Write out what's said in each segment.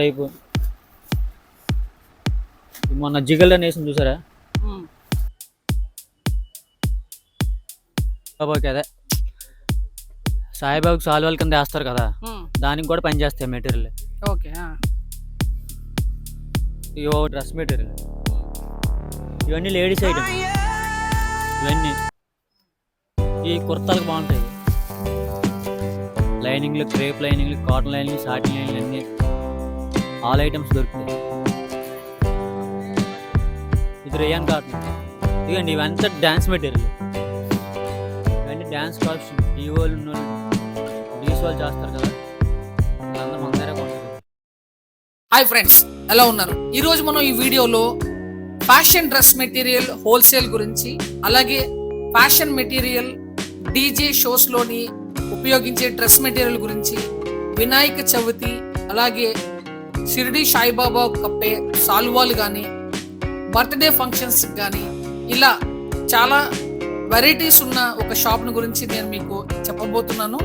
Type మొన్న జిగల్ అనేసి చూసారా బాబాకి అదే సాయిబాబుకి సాల్వాల కింద వేస్తారు కదా, దానికి కూడా పని చేస్తాయి మెటీరియల్. ఓకే. ఇవో డ్రెస్ మెటీరియల్, ఇవన్నీ లేడీస్ ఐటమ్. ఇవన్నీ ఈ కుర్తాలకు బాగుంటాయి. లైనింగ్లు, క్రేప్ లైనింగ్లు, కాటన్ లైనింగ్లు, సాటిన్ లైనింగ్లు అన్నీ ఆల్ ఐటమ్స్ దొరుకుతాయి. ఇది రేయాన్ కాటన్. ఇదిగండి ఇవంతా డ్యాన్స్ మెటీరియల్. ఇవన్నీ డ్యాన్స్ కాస్ట్యూమ్. ఈ వాళ్ళు డీస్ వాళ్ళు చేస్తారు కదా, అందరూ మన దగ్గర కొంటారు. హాయ్ ఫ్రెండ్స్, ఎలా ఉన్నారు? ఈరోజు మనం ఈ వీడియోలో ఫ్యాషన్ డ్రెస్ మెటీరియల్ హోల్సేల్ గురించి, అలాగే ఫ్యాషన్ మెటీరియల్ డీజే షోస్లోని ఉపయోగించే డ్రెస్ మెటీరియల్ గురించి, వినాయక చవితి అలాగే షిరిడి సాయిబాబా కప్పే సాల్వాలు కానీ, బర్త్డే ఫంక్షన్స్ కానీ, ఇలా చాలా వెరైటీస్ ఉన్న ఒక షాప్ను గురించి నేను మీకు చెప్పబోతున్నాను.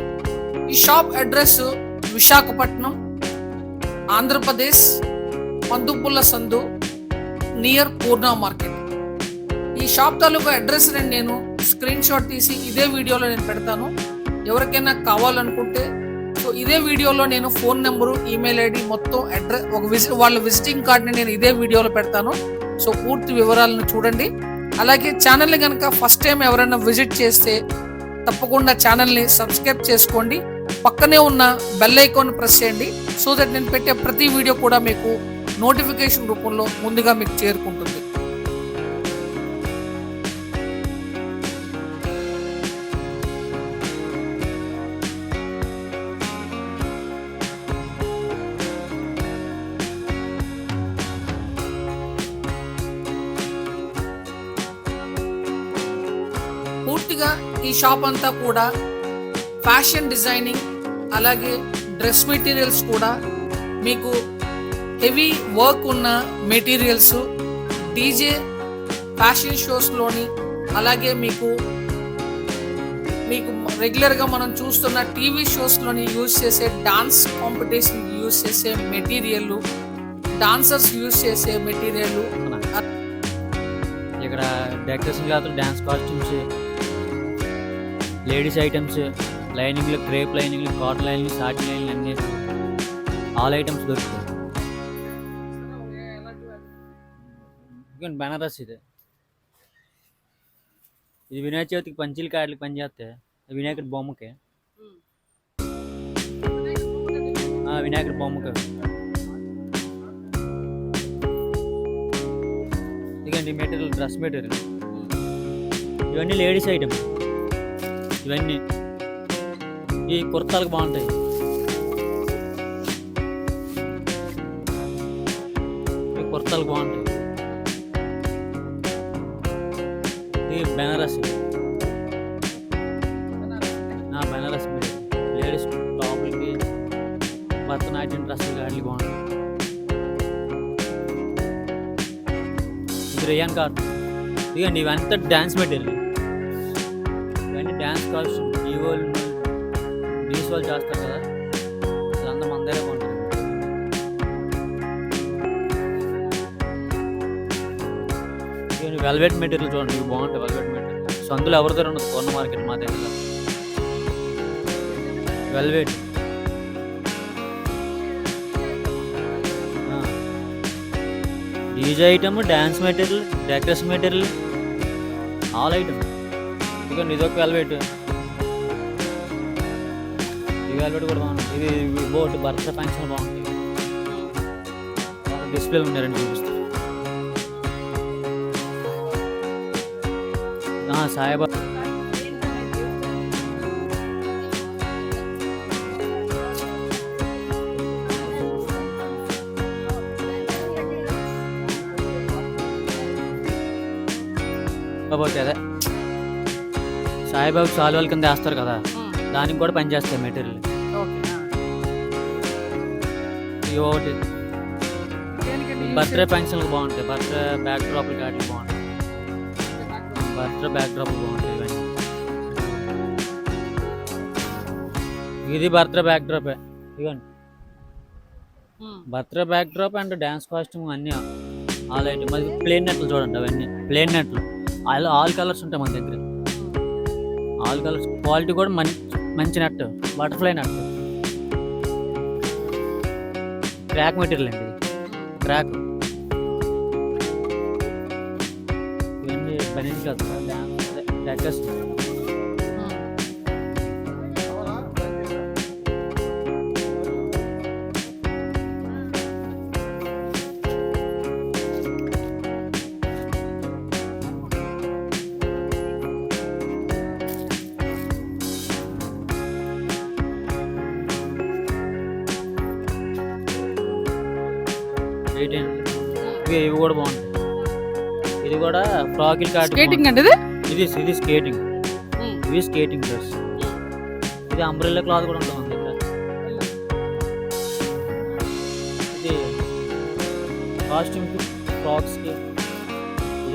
ఈ షాప్ అడ్రస్ విశాఖపట్నం, ఆంధ్రప్రదేశ్, పందుపుల్ల సందు నియర్ పూర్ణ మార్కెట్. ఈ షాప్ తాలూకా అడ్రస్ నేను స్క్రీన్ షాట్ తీసి ఇదే వీడియోలో నేను పెడతాను. ఎవరికైనా కావాలనుకుంటే సో ఇదే వీడియోలో నేను ఫోన్ నెంబరు, ఈమెయిల్ ఐడి, మొత్తం అడ్రస్, వాళ్ళ విజిటింగ్ కార్డ్ని నేను ఇదే వీడియోలో పెడతాను. సో పూర్తి వివరాలను చూడండి. అలాగే ఛానల్ని కనుక ఫస్ట్ టైం ఎవరైనా విజిట్ చేస్తే తప్పకుండా ఛానల్ని సబ్స్క్రైబ్ చేసుకోండి. పక్కనే ఉన్న బెల్ ఐకాన్ ప్రెస్ చేయండి. సో దట్ నేను పెట్టే ప్రతి వీడియో కూడా మీకు నోటిఫికేషన్ రూపంలో ముందుగా మీకు చేరుకుంటుంది. పూర్తిగా ఈ షాప్ అంతా కూడా ఫ్యాషన్ డిజైనింగ్, అలాగే డ్రెస్ మెటీరియల్స్ కూడా, మీకు హెవీ వర్క్ ఉన్న మెటీరియల్స్, డీజే ఫ్యాషన్ షోస్లోని, అలాగే మీకు రెగ్యులర్గా మనం చూస్తున్న టీవీ షోస్లోని యూజ్ చేసే డాన్స్ కాంపిటీషన్ యూజ్ చేసే మెటీరియల్, డాన్సర్స్ యూజ్ చేసే మెటీరియల్, ఇక్కడ డెకరేషన్ క్లాత్లు, డ్యాన్స్ కాస్ట్యూమ్స్, లేడీస్ ఐటమ్స్, లైనింగ్లు, క్రేప్ లైనింగ్లు, కాటన్ లైనింగ్లు, సాటిన్ లైనింగ్లు అన్నీ ఆల్ ఐటమ్స్ దొరుకుతాయి. బెనారస్ ఇది వినాయక చవితికి పంచీల కాయలకి పని చేస్తే వినాయకుడి బొమ్మకి, వినాయకుడి బొమ్మకి. ఇదిగండి మెటీరియల్, డ్రెస్ మెటీరియల్. ఇవన్నీ లేడీస్ ఐటమ్. ఇవన్నీ ఈ కుర్తాలకు బాగుంటాయి. ఈ కుర్తాలకు బాగుంటాయి. ఇది బెనారస్, బెనారస్ లేడీస్ టాపులకి, భరతనాట్యం డ్రెస్సులు కానీ బాగుంటాయి. ఇది రేయాన్ కాటన్. ఇదిగండి ఇవంతా డ్యాన్స్ మెటీరియల్. ఇవన్నీ డ్యాన్స్ కాస్ట్యూమ్. ఈ వాళ్ళు డీస్ వాళ్ళు చేస్తారు కదా, వాళ్ళందరూ మన దగ్గర కొంటారు. ఇవన్నీ వెల్వెట్ మెటీరియల్ చూడండి, ఇవి బాగుంటాయి. వెల్వెట్ మెటీరియల్ సందులో ఎవరి దగ్గర ఉండదు, పూర్ణ మార్కెట్ మా దగ్గర. Velvet DJ item, dance material, decoration material, all item. ఇదిగోండి ఇదొక వెల్వెట్. ఈ వెల్వెట్ కూడా బాగుంటుంది. ఇది బోట్ బర్త్డే ఫంక్షన్ బాగుంటుంది. డిస్ప్లే ఉన్నారండి, చూపిస్తారు. సాయిబాబా బాబాకి అదే సాయిబాబు సాల్వాల కింద వేస్తారు కదా, దానికి కూడా పని చేస్తాయి మెటీరియల్. ఒకటి బర్త్డే ఫంక్షన్లకు బాగుంటాయి. బర్త్డే బ్యాక్ డ్రాప్లు కాటికి బాగుంటాయి. బర్త్డే బ్యాక్ డ్రాప్లు బాగుంటాయి. ఇవన్నీ ఇది బర్త్డే బ్యాక్ డ్రాపే. ఇదిగోండి birthday back drop and dance costume అన్నీ ఆల్ ఐటమ్. అది ప్లేన్ నెట్లు చూడండి, అవన్నీ ప్లేన్ నెట్లు. ఆల్ కలర్స్ ఉంటాయి మన దగ్గర. ఆల్ కలర్స్ క్వాలిటీ కూడా మంచి net, butterfly net. Crack material అండి, క్రాక్. ఇవన్నీ బనీన్ కాదు, డ్యాన్స్ ఇవి కూడా బాగుంటాయి. ఇది కూడా ఫ్రాకిల్ కార్డ్. స్కేటింగ్ అండి ఇది స్కేటింగ్. ఇవి స్కేటింగ్ డ్రెస్. ఇది అంబ్రెల్లా క్లాత్ కూడా ఉంటుంది మన దగ్గర. ఇది కాస్ట్యూమ్కి, ఫ్రాక్స్కి.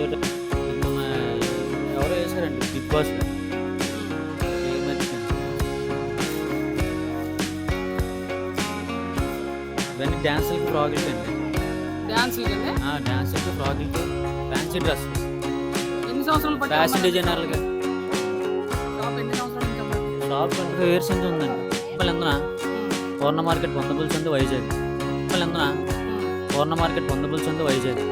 ఇది మన ఎవరో వేసారండి బిగ్ బాస్. ఇవన్నీ డ్యాన్సులకి, ఫ్రాకిల్కి అండి. డ్యాన్సులకి, ఫ్రాకిల్కి, ఫ్యాన్సీ డ్రెస్. ఎన్ని సంవత్సరాలు ఫ్యాషన్ డిజైనర్లుగా షాప్ 25 years నుంచి ఉందండి. మళ్ళీ ఎందున పూర్ణ మార్కెట్ పొందబుల్స్ ఉంది వైజాగ్. మళ్ళీ ఎందున పూర్ణ మార్కెట్ పొందబుల్స్ ఉంది వైజాగ్.